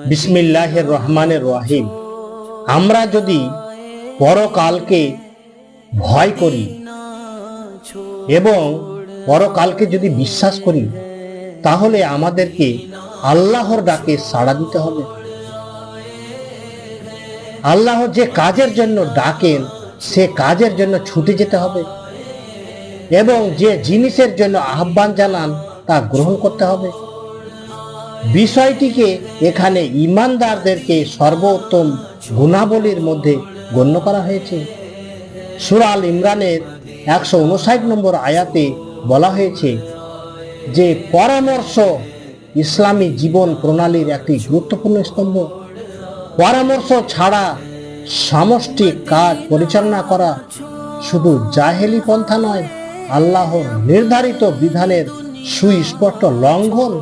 বিসমিল্লাহির রহমানির রহিম। আমরা যদি পরকালকে ভয় করি এবং পরকালকে যদি বিশ্বাস করি, তাহলে আমাদেরকে আল্লাহর ডাকে সাড়া দিতে হবে। আল্লাহ যে কাজের জন্য ডাকেন সে কাজের জন্য ছুটে যেতে হবে এবং যে জিনিসের জন্য আহ্বান জানান তা গ্রহণ করতে হবে। বিষয়টিকে এখানে ঈমানদারদেরকে সর্বোত্তম গুণাবলীর মধ্যে গণ্য করা হয়েছে। সূরা আল ইমরানের 159 নম্বর আয়াতে বলা হয়েছে যে পরামর্শ ইসলামী জীবন প্রণালীর একটি গুরুত্বপূর্ণ স্তম্ভ। পরামর্শ ছাড়া সামষ্টিক কাজ পরিচালনা করা শুধু জাহেলি পন্থা নয়, আল্লাহর নির্ধারিত বিধানের সুস্পষ্ট লঙ্ঘন।